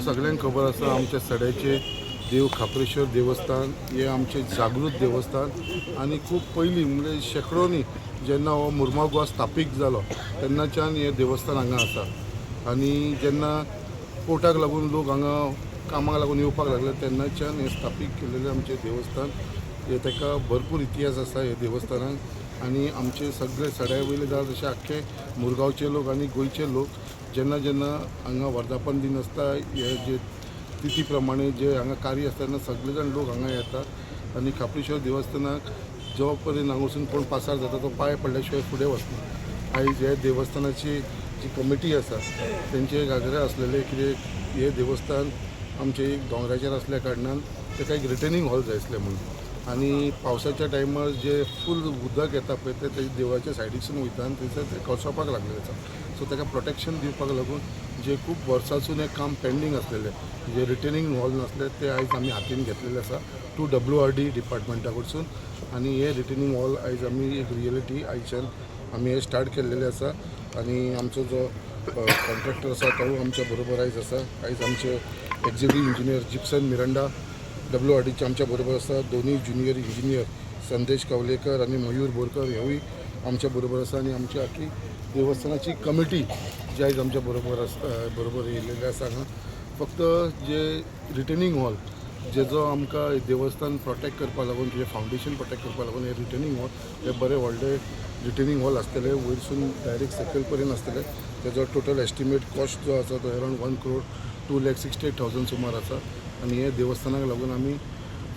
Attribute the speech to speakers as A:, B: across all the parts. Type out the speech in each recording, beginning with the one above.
A: सगळ्यांक खबर आसा आमच्या सड्याचे देव खापरेश्वर देवस्थान हे आमचे जागृत देवस्थान आणि खूप पयलीं म्हणजे शेकडोनी जेन्ना हो मुर्मागोवा स्थापीत जालो तेन्नाच्यान हे देवस्थान हांगा आसा आणि जेन्ना पोटाक लागून लोक हांगा कामाक लागून येवपाक लागले तेन्नाच्यान हे स्थापीत केलेले आमचे देवस्थान हे ताका भरपूर इतिहास आसा हे देवस्थानाक आणि आमचे सगळे सड्या वयले जावं तशे आख्खे मुरगांवचे लोक आणि गोंयचे लोक जेन्ना जेन्ना हांगा वर्धापन दिन आसता हे जे तिथी प्रमाणे जे हांगा कार्य आसता तेन्ना सगळे जाण लोक हांगा येतात आणि खापरेश्वर देवस्थानाक जो पर्यंत हांगा वचून कोण पासार जाता तो पांय पडल्या शिवाय फुडें वचना। आयज हे देवस्थानाची जी कमिटी आसा तेंचे घागरे आसलेले कितें हे देवस्थान आमचे एक दोंगराचेर आसल्या कारणान ताका एक रिटर्निंग हॉल जाय आसलें म्हणून आणि पावसाच्या टायमार जे फूल उदक येता पळय ते देवळाच्या सायडीसून वयता आनी थंयसर ते कोसळपाक लागलेले आसा सो ताका प्रोटेक्शन दिवपाक लागून जे खूब वर्सांसून एक काम पेंडींग आसलेलें जे रिटर्निंग हॉल नासले ते आयज आमी हातीन घेतलेले आसा टू WRD डिपार्टमेंटा कडसून आणि हे रिटर्निंग हॉल आयज आमी एक रियलिटी आयच्यान आमी हे स्टार्ट केल्लेले आसा आणि आमचो जो कॉन्ट्रॅक्टर आसा तो आमच्या बरोबर आयज आसा। आयज आमचे एक्झिक्युटिव्ह इंजिनियर जिप्सन मिरांडा WRDचे आमच्या बरोबर आसा दोन्ही ज्युनियर इंजिनियर संदेश कावलेकर आणि मयूर बोरकर हेवूय आमच्या बरोबर आसा आणि आमची आख्खी देवस्थानाची कमिटी जी आयज आमच्या बरोबर येयलेली आसा हांगा फक्त जे रिटर्निंग हॉल जेजो आमकां देवस्थान प्रोटेक्ट करपा लागून तुजें फावंडेशन प्रोटेक्ट करपा लागून हे रिटर्निंग हॉल हे बरे व्हडले रिटर्निंग हॉल आसतले वयरसून डायरेक्ट सकयल पर्यंत आसतले तेजो टोटल एस्टिमेट कॉस्ट जो आसा तो अरावंड 1,02,68,000 सुमार आसा आणि हे देवस्थानाक लागून आमी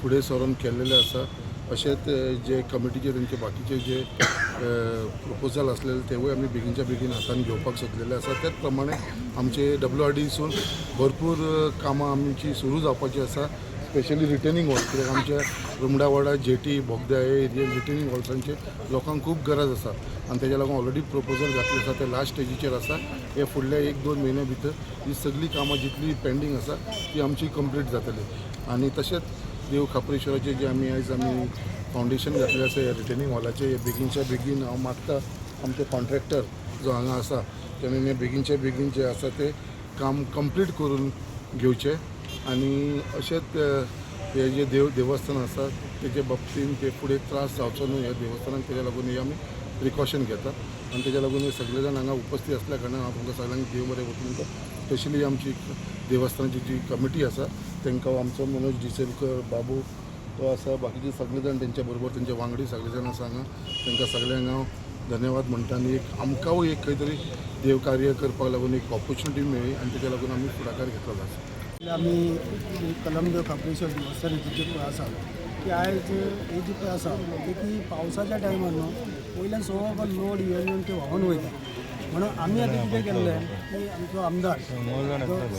A: फुडें सरून केल्लेले आसा। अशेंच जे कमिटीचे तेंचे बाकीचे जे प्रपोजल आसलेले तेवूय आमी बेगीनच्या बेगीन हातान घेवपाक सोदलेले आसा। त्याच प्रमाणे आमचे WRDसून भरपूर कामां आमची सुरू जावपाची आसा स्पेशली रिटर्निंग हॉल कित्याक आमच्या रुमडावाडा जेटी बोगदा हे एरियेन रिटर्निंग हॉल्सांचे लोकांक खूब गरज आसा आणि तेज्या लागून ऑलरेडी प्रपोजल घातले आसा ते लास्ट स्टेजीचेर आसा। हे फुडल्या 1-2 म्हयन्या भितर ही सगळी कामां जितली पेंडींग आसा ती आमची कंप्लीट जातली आणि तशेंच देव खापरेश्वराचे जे आमी फावंडेशन घातलें आसा ह्या रिटर्निंग हॉलाचे हे बेगीनच्या बेगीन हांव मागता आमचे कॉन्ट्रॅक्टर जो हांगा आसा तेणें बेगीनच्या बेगीन जे आसा ते काम कंप्लीट करून घेवचें आणि अशेंच हे जे देवस्थान आसा तेजे बाबतीन ते फुडें त्रास जावचो न्हू ह्या देवस्थानाक तेज्या लागून हे आमी प्रिकॉशन घेता आणि तेज्या लागून हे सगळे जाण हांगा उपस्थित असल्या कारणान हांव तुमकां सगळ्यांक देव बरें वचून स्पेशली आमची देवस्थानाची जी कमिटी आसा तांकां आमचो मनोज डिसेलकर बाबू तो आसा बाकीचे सगळे जाण तेंच्या बरोबर तेंचे वांगडी सगळे जाण आसा हांगा तांकां सगळ्यांक हांव धन्यवाद म्हणटा आणि एक आमकांय एक खंय तरी देवकार्य करपाक लागून एक ऑपॉर्च्युनिटी मेळ्ळी आणि तेज्या लागून आमी फुडाकार घेतलेलो आसा।
B: आम्ही कलमदेव खापरेश्वर देवस्थान जी पळय आसा की आयज ही जी पळय आसा ती की पावसाच्या टायमार न्हू वयल्यान सगळो लोड येवन ते व्हांवून वयता म्हणून आमी आतां कितें केल्लें की आमचो आमदार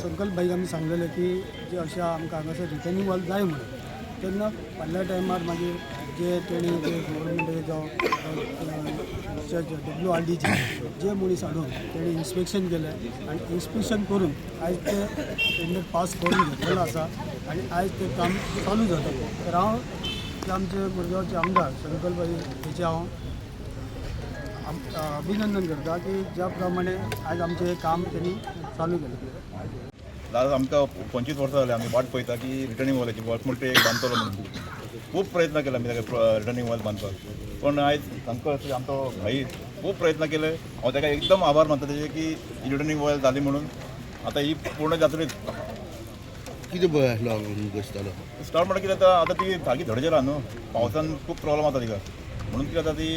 B: संकल्प भाईक आमी सांगलेले की जे अशें आमकां हांगासर रिटर्निंग हॉल जाय म्हणून तेन्ना फाटल्या टायमार मागीर जे तेणी जे गव्हर्मेंट जावं WRDचे जे मनीस हाडून तेणी इन्स्पेक्शन केलें आनी इन्स्पेक्शन करून आयज ते टेंडर पास करून घेतलेलो आसा आनी आयज ते काम चालू जाता। तर हांव जे आमचे मुरगांवचे आमदार संकल्प भाई हेचे हांव अभिनंदन करता की ज्या प्रमाणे आज आमचें हे काम त्यांनी चालू केलें।
C: आज आमकां 25 वर्सां जालीं आमी वाट पळयता की रिटर्निंग हॉलाची मोठे एक बांदतलो म्हणून खूब प्रयत्न केला आमी ताका रिटर्निंग हॉल बांदपाक पण आयज सामको आमचो भाई खूब प्रयत्न केले हांव ताका एकदम आभार मानता तेजे की रिटर्निंग हॉल जाली म्हणून आतां ही पूर्ण जातलीच।
A: कितें बसतालो
C: स्टार्ट म्हणटा कितें जाता आतां ती सारकी धडचेर आहा न्हू पावसान खूब प्रॉब्लम जाता तिका म्हणून कितें जाता ती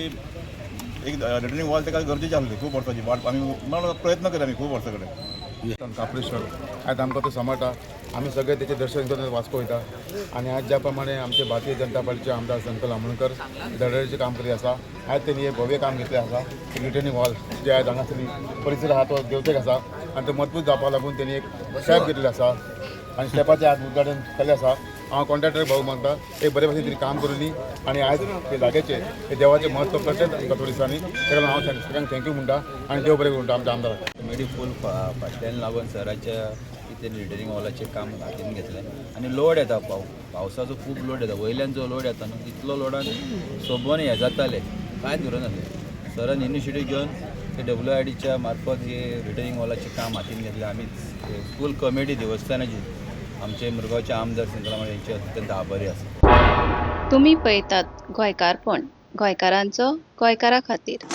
C: एक रिटर्निंग हॉल ताका गरजेची आसली खूब वर्सांची वाट आमी म्हणून प्रयत्न केले आमी खूब वर्सां कडेन
A: खापरेश्वर आयज आमकां तो समजता आमी सगळे तेचे दर्शन करून वाचपा वयता आनी आज ज्या प्रमाणे आमचे भारतीय जनता पार्टीचे आमदार संकल आमोणकर धडधडीचें काम करीत आसा आयज तेणी एक भव्य काम घेतलें आसा रिटर्निंग हॉल जे आयज हांगासर परिसर आहा तो देवतेक आसा आनी तो मजबूत जावपा लागून तेणी एक स्टेप घेतलें आसा आनी स्टेपाचें आज उद्घाटन केल्लें आसा। हांव कॉन्ट्रॅक्टर भाऊ मानता एक बरे भशेन तरी काम करूनी आनी आयज ते जाग्याचे हे देवाचें म्हत्व कळचें गत दिसांनी ताका लागून हांव सगळ्यांक थँक्यू म्हणटा आनी देव बरें म्हणटा आमच्या आमदाराक।
D: कमिटी फूल फाटल्यान लागून सराच्या इथे रिटर्निंग हॉलाचें काम हातीन घेतलें आनी लोड येता पावसाचो खूब लोड येता वयल्यान जो लोड येता न्हू तितलो लोडान सोबोन हें जातालें कांयच धरून नासलें सरान इनिशिएटीव घेवन KWIDच्या मार्फत हे रिटर्निंग वॉलाचे काम हातीन घेतले. आम्ही स्कूल कमिटी देवस्थानाची आमचे मुरगांवचे आमदार सिंधुराम यांचे अत्यंत आभारी आसा.
E: तुम्ही पळयतात गोंयकारपण, गोंयकारांचो गोंयकारा खातीर.